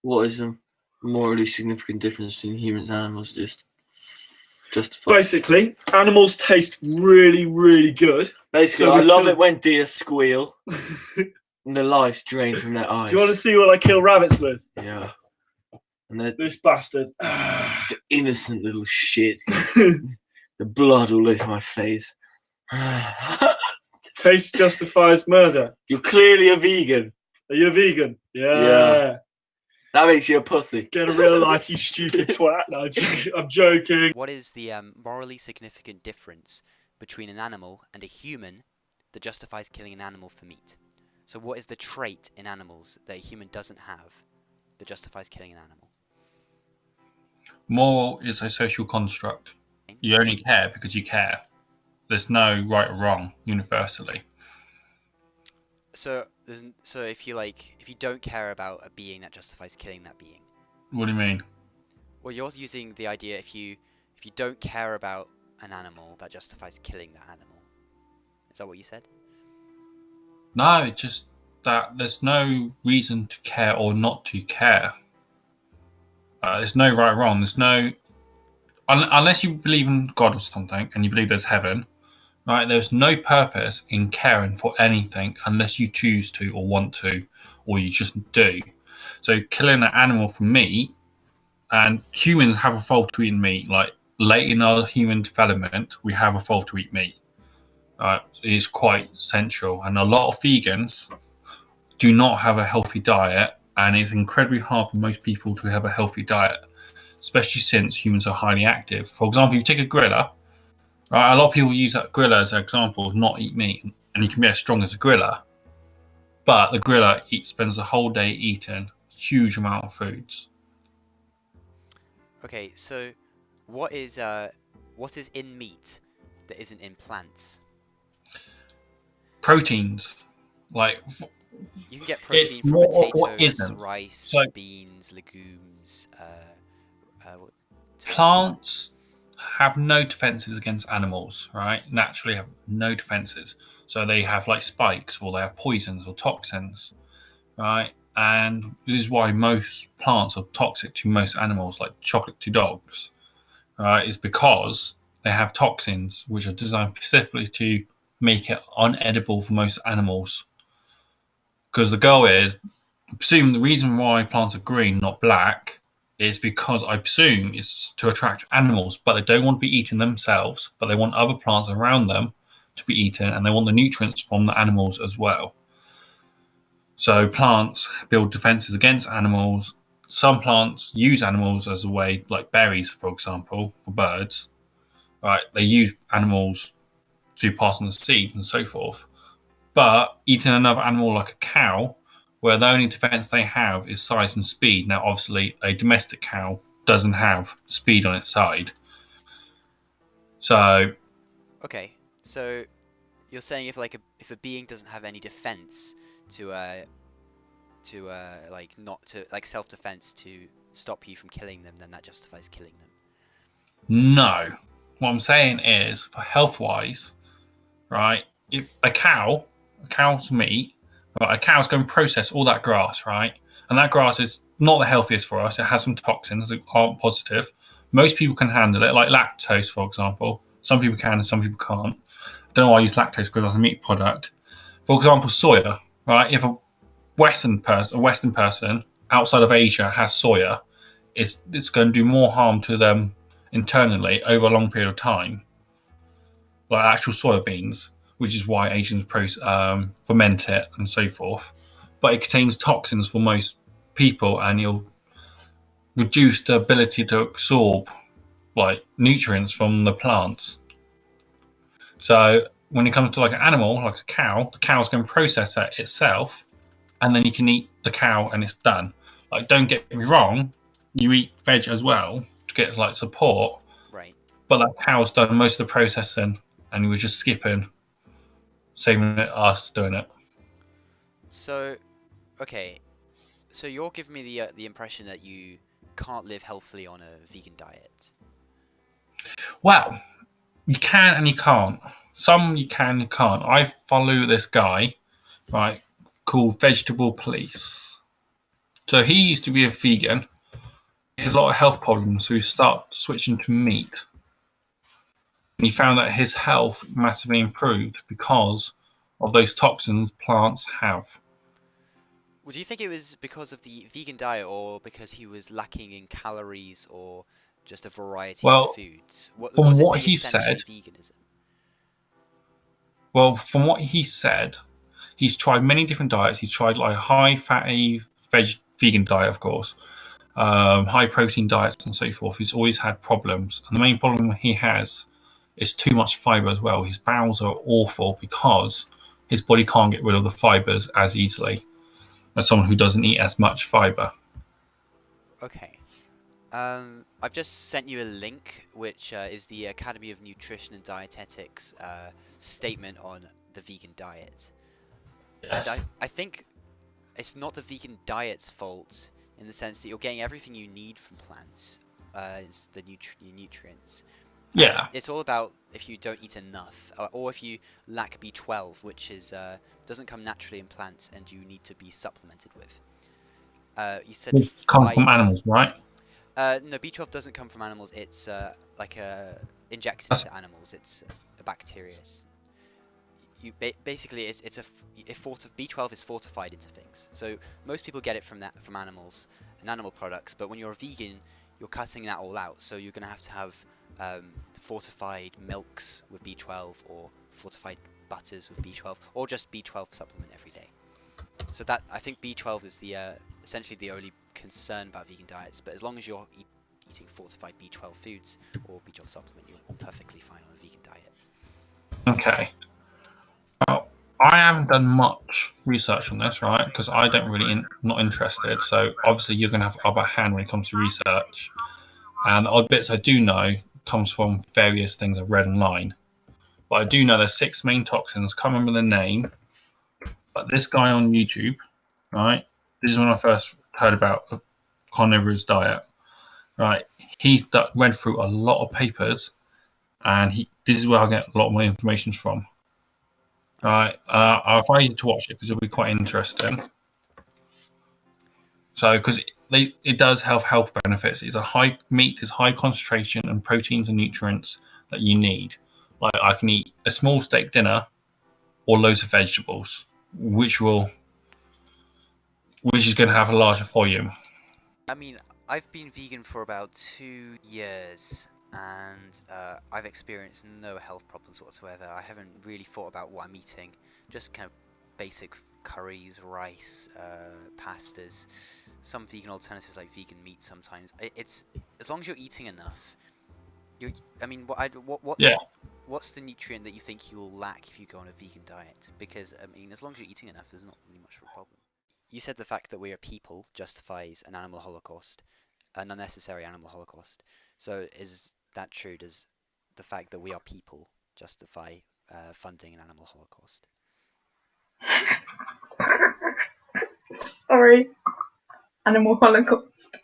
What is a morally significant difference between humans and animals? Just justify. Basically, animals taste really, really good. Basically, I love it when deer squeal and the life's drained from their eyes. Do you want to see what I kill rabbits with? Yeah. And this bastard. The innocent little shit. The blood all over my face. Taste justifies murder. You're clearly a vegan. Are you a vegan? Yeah. That makes you a pussy. Get a real life, you stupid twat. No, I'm joking. What is the morally significant difference between an animal and a human that justifies killing an animal for meat? So what is the trait in animals that a human doesn't have that justifies killing an animal? Moral is a social construct. You only care because you care. There's no right or wrong universally. So if you don't care about a being, that justifies killing that being. What do you mean? Well, you're using the idea if you don't care about an animal, that justifies killing that animal. Is that what you said? No, it's just that there's no reason to care or not to care. There's no right or wrong. There's no... Unless you believe in God or something, and you believe there's heaven, right? There's no purpose in caring for anything unless you choose to or want to, or you just do. So killing an animal for meat, and humans have evolved to eat meat. Like late in our human development, we have evolved to eat meat. It's quite central, and a lot of vegans do not have a healthy diet, and it's incredibly hard for most people to have a healthy diet, especially since humans are highly active. For example, if you take a gorilla, right? A lot of people use that gorilla as an example of not eat meat, and you can be as strong as a gorilla, but the gorilla spends the whole day eating a huge amount of foods. Okay, so what is in meat that isn't in plants? Proteins, like you can get protein from potatoes, rice, beans, legumes. Plants have no defenses against animals, right? Naturally have no defenses. So they have like spikes, or they have poisons or toxins, right? And this is why most plants are toxic to most animals, like chocolate to dogs, right? Is because they have toxins which are designed specifically to make it unedible for most animals. Because the goal is, I presume the reason why plants are green, not black, is because I presume it's to attract animals, but they don't want to be eaten themselves, but they want other plants around them to be eaten, and they want the nutrients from the animals as well. So plants build defenses against animals. Some plants use animals as a way, like berries, for example, for birds. Right? They use animals to pass on the seeds and so forth. But eating another animal like a cow, where the only defense they have is size and speed. Now, obviously, a domestic cow doesn't have speed on its side. So... Okay, so you're saying if a being doesn't have any defense to self-defense to stop you from killing them, then that justifies killing them? No. What I'm saying is, for health-wise, right, if a cow's meat, right, a cow's going to process all that grass, right? And that grass is not the healthiest for us. It has some toxins that aren't positive. Most people can handle it, like lactose, for example. Some people can and some people can't. I don't know why I use lactose because that's a meat product. For example, soya, right? If a Western person outside of Asia has soya, it's going to do more harm to them internally over a long period of time, like actual soya beans, which is why Asians ferment it and so forth. But it contains toxins for most people, and you'll reduce the ability to absorb like nutrients from the plants. So when it comes to like an animal, like a cow, the cow's going to process that itself, and then you can eat the cow and it's done. Like, don't get me wrong, you eat veg as well to get like support, right? But that cow's done most of the processing, and we're just skipping, saving us doing it. So, okay, so you're giving me the impression that you can't live healthily on a vegan diet. Well, you can and you can't. Some you can, you can't. I follow this guy, right, called Vegetable Police. So he used to be a vegan. He had a lot of health problems, so he started switching to meat. And he found that his health massively improved because of those toxins plants have. Well, do you think it was because of the vegan diet, or because he was lacking in calories, or just a variety of Well, foods? What from was it? what he Essentially said, veganism. he's tried many different diets. He's tried like a high fatty vegan diet, of course, high protein diets, and so forth. He's always had problems, and the main problem he has is too much fiber as well. His bowels are awful because his body can't get rid of the fibers as easily as someone who doesn't eat as much fiber. Okay. I've just sent you a link, which is the Academy of Nutrition and Dietetics statement on the vegan diet. And Yes. I think it's not the vegan diet's fault in the sense that you're getting everything you need from plants. It's the nutrients. Yeah. It's all about if you don't eat enough, or if you lack B12, which is doesn't come naturally in plants, and you need to be supplemented with. You said Come from animals, right? no, B12 doesn't come from animals. It's injected That's- into animals. It's a bacteria. Basically it's B12 is fortified into things. So most people get it from animals and animal products. But when you're a vegan, you're cutting that all out. So you're going to have fortified milks with B12, or fortified butters with B12, or just B12 supplement every day. So that, I think B12 is the essentially the only concern about vegan diets. But as long as you're eating fortified B12 foods or B12 supplement, you're perfectly fine on a vegan diet. Okay. Well, I haven't done much research on this, right? Because I don't really not interested. So obviously you're going to have upper hand when it comes to research. And the odd bits I do know comes from various things I've read online. But I do know there's 6 main toxins. Can't remember the name. But this guy on YouTube, right? This is when I first heard about a carnivorous diet, right? He's read through a lot of papers, and this is where I get a lot more information from. Right, I'll advise you to watch it because it'll be quite interesting. So, because it does have health benefits. It's meat is high concentration and proteins and nutrients that you need. Like I can eat a small steak dinner or loads of vegetables, which is going to have a larger volume. I mean, I've been vegan for about 2 years, and I've experienced no health problems whatsoever. I haven't really thought about what I'm eating, just kind of basic curries, rice, pastas, some vegan alternatives like vegan meat sometimes. It's as long as you're eating enough. I mean, what's the nutrient that you think you will lack if you go on a vegan diet? Because I mean, as long as you're eating enough, there's not really much of a problem. You said the fact that we are people justifies an animal holocaust, an unnecessary animal holocaust. So is that true? Does the fact that we are people justify funding an animal holocaust? Sorry. Animal Holocaust.